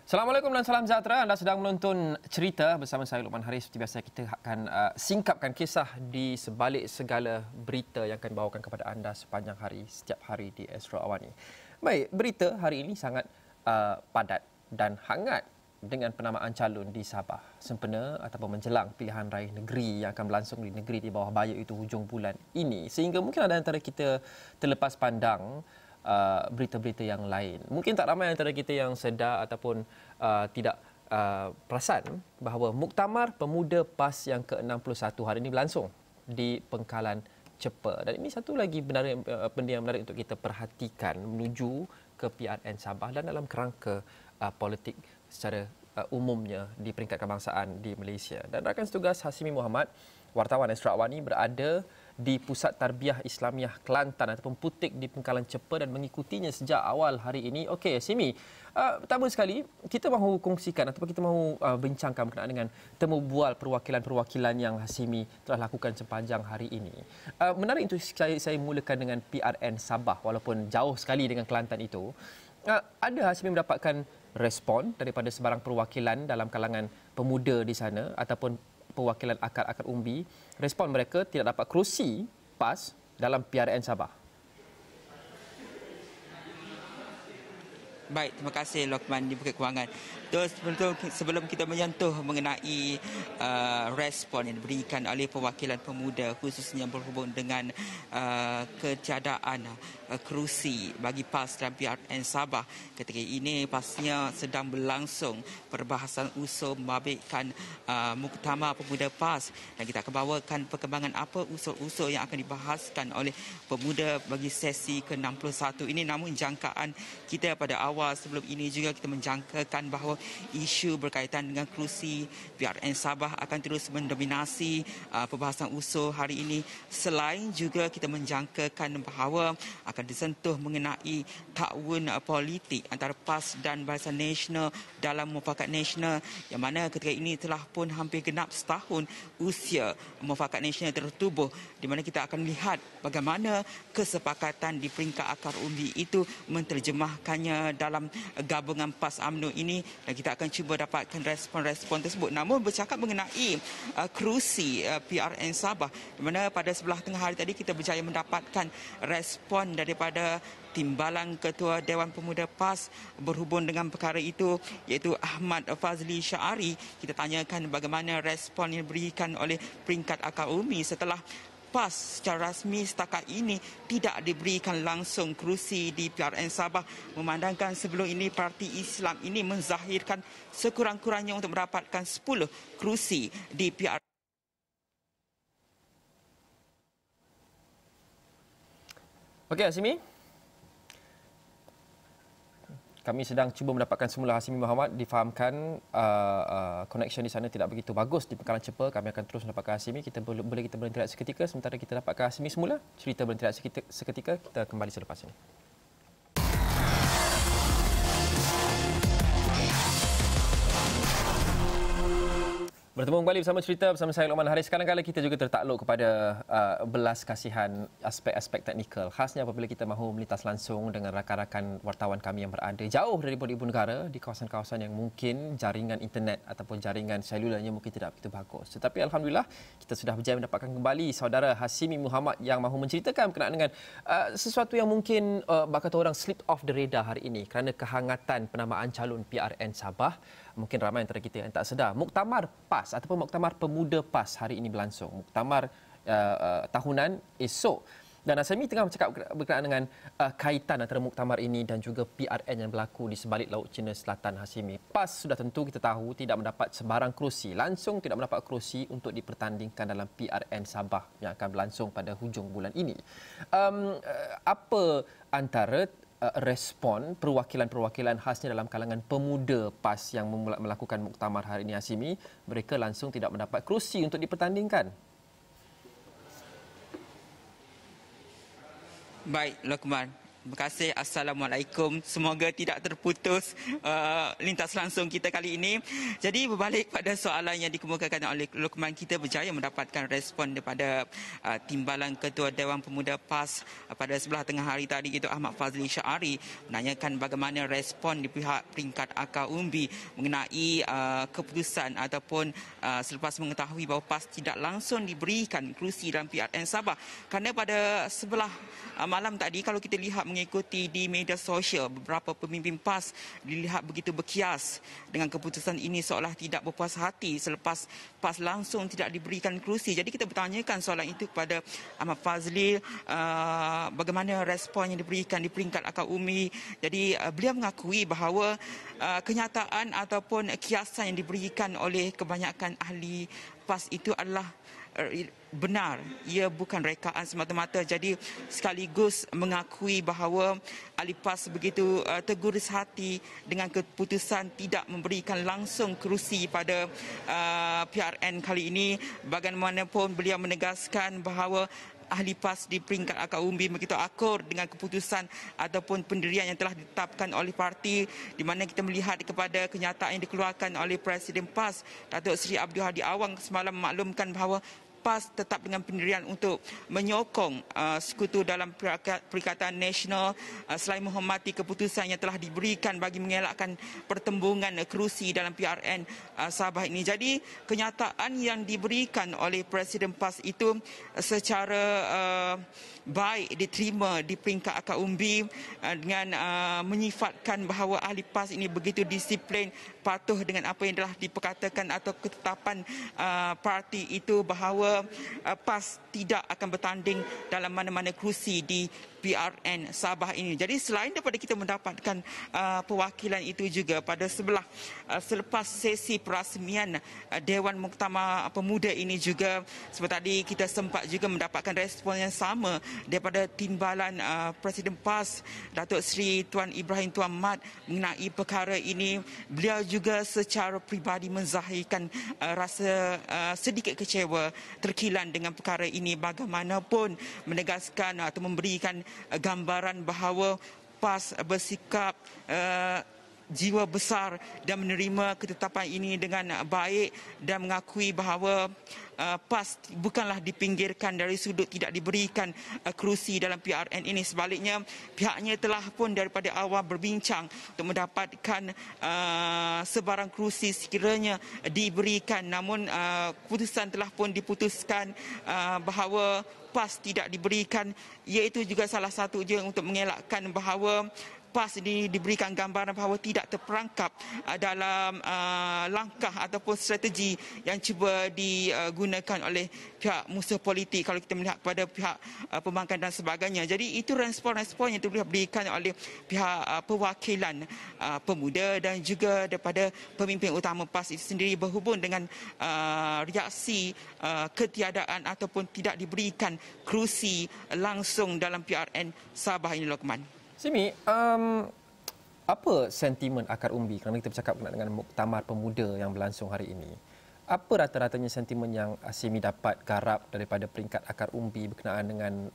Assalamualaikum dan salam sejahtera. Anda sedang menonton Cerita bersama saya Luqman Haris. Seperti biasa kita akan singkapkan kisah di sebalik segala berita yang akan bawakan kepada anda sepanjang hari, setiap hari di Astro Awani. Baik, berita hari ini sangat padat dan hangat dengan penamaan calon di Sabah sempena ataupun menjelang pilihan raya negeri yang akan berlangsung di negeri di bawah bayau itu hujung bulan ini. Sehingga mungkin ada antara kita terlepas pandang berita-berita yang lain. Mungkin tak ramai antara kita yang sedar ataupun tidak perasan bahawa Muktamar Pemuda PAS yang ke-61 hari ini berlangsung di Pengkalan Cepa. Dan ini satu lagi benda yang menarik untuk kita perhatikan menuju ke PRN Sabah dan dalam kerangka politik secara umumnya di peringkat kebangsaan di Malaysia. Dan rakan setugas Hasimi Muhammad, wartawan Astro Awani, berada di Pusat Tarbiyah Islamiah Kelantan ataupun Putik di Pengkalan Cepa dan mengikutinya sejak awal hari ini. Okey, Simi, pertama sekali kita mahu kongsikan ataupun kita mahu bincangkan berkenaan dengan temu bual perwakilan-perwakilan yang Hasimi telah lakukan sepanjang hari ini. Menarik untuk saya mulakan dengan PRN Sabah walaupun jauh sekali dengan Kelantan itu. Ada Hasimi mendapatkan respon daripada sebarang perwakilan dalam kalangan pemuda di sana ataupun perwakilan akar-akar umbi, respon mereka tidak dapat kerusi PAS dalam PRN Sabah. Baik, terima kasih Lokman di Bukit Kewangan. Terus sebelum kita menyentuh mengenai respon yang diberikan oleh perwakilan pemuda khususnya berhubung dengan ketiadaan kerusi bagi PAS dan PRN Sabah ketika ini pastinya sedang berlangsung perbahasan usul membabitkan Muktamar Pemuda PAS dan kita akan bawakan perkembangan apa usul-usul yang akan dibahaskan oleh pemuda bagi sesi ke-61 ini. Namun jangkaan kita pada awal sebelum ini juga kita menjangkakan bahawa isu berkaitan dengan kerusi PRN Sabah akan terus mendominasi perbahasan usul hari ini. Selain juga kita menjangkakan bahawa akan disentuh mengenai takwun politik antara PAS dan Barisan Nasional dalam Mufakat Nasional yang mana ketika ini telah pun hampir genap setahun usia Mufakat Nasional tertubuh, di mana kita akan lihat bagaimana kesepakatan di peringkat akar umbi itu menterjemahkannya dalam gabungan PAS UMNO ini dan kita akan cuba dapatkan respon-respon tersebut. Namun bercakap mengenai kerusi PRN Sabah, di mana pada sebelah tengah hari tadi kita berjaya mendapatkan respon daripada Timbalan Ketua Dewan Pemuda PAS berhubung dengan perkara itu, iaitu Ahmad Fazli Syari. Kita tanyakan bagaimana respon yang diberikan oleh peringkat akar umbi setelah PAS secara rasmi setakat ini tidak diberikan langsung kerusi di PRN Sabah, memandangkan sebelum ini parti Islam ini menzahirkan sekurang-kurangnya untuk mendapatkan 10 kerusi di PRN. Okey, Hasimi. Kami sedang cuba mendapatkan semula Hasimi Muhammad, difahamkan connection di sana tidak begitu bagus di Pengkalan Cepa. Kami akan terus mendapatkan Hasimi. Kita boleh kita berhenti seketika sementara kita dapatkan Hasimi semula. Cerita berhenti seketika, kita kembali selepas ini. Bertemu kembali bersama Cerita bersama saya Luqman Haris. Kadang-kadang kita juga tertakluk kepada belas kasihan aspek-aspek teknikal. Khasnya apabila kita mahu melintas langsung dengan rakan-rakan wartawan kami yang berada jauh daripada ibu negara di kawasan-kawasan yang mungkin jaringan internet ataupun jaringan selularnya mungkin tidak begitu bagus. Tetapi Alhamdulillah kita sudah berjaya mendapatkan kembali saudara Hasimi Muhammad yang mahu menceritakan berkenaan dengan sesuatu yang mungkin kata orang slip off the radar hari ini kerana kehangatan penamaan calon PRN Sabah. Mungkin ramai antara kita yang tak sedar. Muktamar PAS ataupun Muktamar Pemuda PAS hari ini berlangsung. Muktamar tahunan esok. Dan Hasimi tengah bercakap berkenaan dengan kaitan antara muktamar ini dan juga PRN yang berlaku di sebalik Laut Cina Selatan, Hasimi. PAS sudah tentu kita tahu tidak mendapat sebarang kerusi. Langsung tidak mendapat kerusi untuk dipertandingkan dalam PRN Sabah yang akan berlangsung pada hujung bulan ini. Apa antara respon perwakilan-perwakilan khasnya dalam kalangan pemuda PAS yang melakukan muktamar hari ini, Hasimi? Mereka langsung tidak mendapat kerusi untuk dipertandingkan. Baik, Lokman. Terima kasih. Assalamualaikum. Semoga tidak terputus lintas langsung kita kali ini. Jadi berbalik pada soalan yang dikemukakan oleh Luqman, kita berjaya mendapatkan respon daripada Timbalan Ketua Dewan Pemuda PAS pada sebelah tengah hari tadi, iaitu Ahmad Fazli Syari, menanyakan bagaimana respon di pihak peringkat akar umbi mengenai keputusan ataupun selepas mengetahui bahawa PAS tidak langsung diberikan kerusi dalam PRN Sabah. Kerana pada sebelah malam tadi, kalau kita lihat mengikuti di media sosial, beberapa pemimpin PAS dilihat begitu berkias dengan keputusan ini, seolah tidak berpuas hati selepas PAS langsung tidak diberikan kerusi. Jadi kita bertanyakan soalan itu kepada Ahmad Fazli, bagaimana respon yang diberikan di peringkat akar umbi. Jadi beliau mengakui bahawa kenyataan ataupun kiasan yang diberikan oleh kebanyakan ahli PAS itu adalah benar, ia bukan rekaan semata-mata. Jadi sekaligus mengakui bahawa ahli PAS begitu terguris hati dengan keputusan tidak memberikan langsung kerusi pada PRN kali ini. Bagaimanapun beliau menegaskan bahawa ahli PAS di peringkat akar umbi begitu akur dengan keputusan ataupun pendirian yang telah ditetapkan oleh parti, di mana kita melihat kepada kenyataan yang dikeluarkan oleh Presiden PAS Datuk Seri Abdul Hadi Awang semalam memaklumkan bahawa PAS tetap dengan pendirian untuk menyokong sekutu dalam Perikatan Nasional selain menghormati keputusan yang telah diberikan bagi mengelakkan pertembungan kerusi dalam PRN Sabah ini. Jadi kenyataan yang diberikan oleh Presiden PAS itu secara baik diterima di peringkat akar umbi dengan menyifatkan bahawa ahli PAS ini begitu disiplin, patuh dengan apa yang telah diperkatakan atau ketetapan parti itu, bahawa PAS tidak akan bertanding dalam mana-mana kerusi di PRN Sabah ini. Jadi selain daripada kita mendapatkan perwakilan itu juga pada selepas sesi perasmian Dewan Muktamar Pemuda ini juga, seperti tadi kita sempat juga mendapatkan respon yang sama daripada Timbalan Presiden PAS Datuk Seri Tuan Ibrahim Tuan Mat mengenai perkara ini. Beliau juga secara peribadi menzahirkan rasa sedikit kecewa terkilan dengan perkara ini, bagaimanapun menegaskan atau memberikan gambaran bahawa PAS bersikap jiwa besar dan menerima ketetapan ini dengan baik dan mengakui bahawa PAS bukanlah dipinggirkan dari sudut tidak diberikan kerusi dalam PRN ini. Sebaliknya, pihaknya telah pun daripada awal berbincang untuk mendapatkan sebarang kerusi sekiranya diberikan. Namun keputusan telah pun diputuskan bahawa PAS tidak diberikan, iaitu juga salah satu je untuk mengelakkan bahawa PAS ini diberikan gambaran bahawa tidak terperangkap dalam langkah ataupun strategi yang cuba digunakan oleh pihak musuh politik kalau kita melihat kepada pihak pembangkang dan sebagainya. Jadi itu respon-respon yang diberikan oleh pihak perwakilan pemuda dan juga daripada pemimpin utama PAS itu sendiri berhubung dengan reaksi ketiadaan ataupun tidak diberikan kerusi langsung dalam PRN Sabah ini, Luqman. Simi, apa sentimen akar umbi kerana kita bercakap berkenaan dengan Muktamar Pemuda yang berlangsung hari ini? Apa rata-ratanya sentimen yang Simi dapat garap daripada peringkat akar umbi berkenaan dengan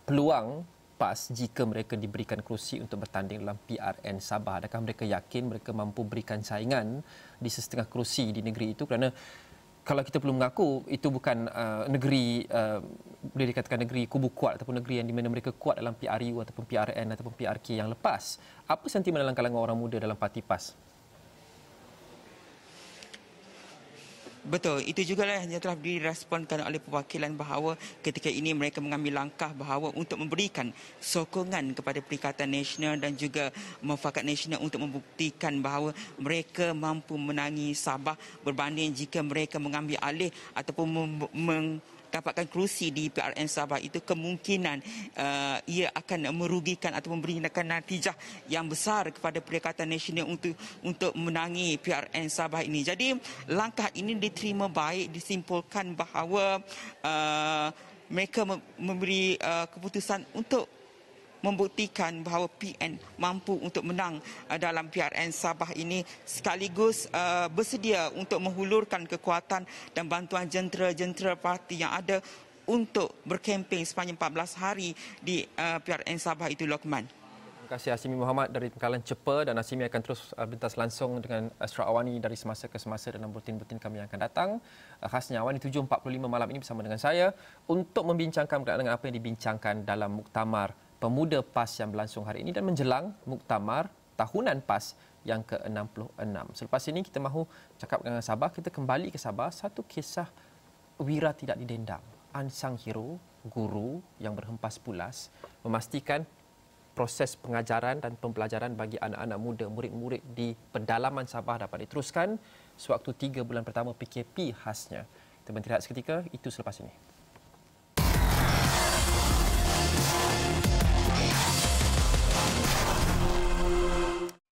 peluang PAS jika mereka diberikan kerusi untuk bertanding dalam PRN Sabah? Adakah mereka yakin mereka mampu berikan saingan di sesetengah kerusi di negeri itu? Kerana kalau kita perlu mengaku, itu bukan negeri, boleh dikatakan negeri kubu kuat ataupun negeri yang di mana mereka kuat dalam PRU ataupun PRN ataupun PRK yang lepas. Apa sentimen dalam kalangan orang muda dalam parti PAS? Betul, itu juga lah yang telah diresponkan oleh perwakilan bahawa ketika ini mereka mengambil langkah bahawa untuk memberikan sokongan kepada Perikatan Nasional dan juga Mufakat Nasional untuk membuktikan bahawa mereka mampu menangi Sabah berbanding jika mereka mengambil alih ataupun dapatkan kerusi di PRN Sabah. Itu kemungkinan ia akan merugikan atau memberikan natijah yang besar kepada Perikatan Nasional untuk menangi PRN Sabah ini. Jadi langkah ini diterima baik, disimpulkan bahawa mereka memberi keputusan untuk membuktikan bahawa PN mampu untuk menang dalam PRN Sabah ini, sekaligus bersedia untuk menghulurkan kekuatan dan bantuan jentera-jentera parti yang ada untuk berkempen sepanjang 14 hari di PRN Sabah itu, Lokman. Terima kasih Hasimi Muhammad dari Pengkalan Cepa, dan Hasimi akan terus berlintas langsung dengan Asra Awani dari semasa ke semasa dalam bulletin-bulletin kami yang akan datang. Khasnya Awani 7.45 malam ini bersama dengan saya untuk membincangkan berkaitan dengan apa yang dibincangkan dalam Muktamar Pemuda PAS yang berlangsung hari ini dan menjelang Muktamar Tahunan PAS yang ke-66. Selepas ini kita mahu cakap dengan Sabah, kita kembali ke Sabah, satu kisah wira tidak didendang. Unsung hero, guru yang berhempas pulas memastikan proses pengajaran dan pembelajaran bagi anak-anak muda, murid-murid di pedalaman Sabah dapat diteruskan sewaktu 3 bulan pertama PKP khasnya. Kita berhenti seketika, itu selepas ini.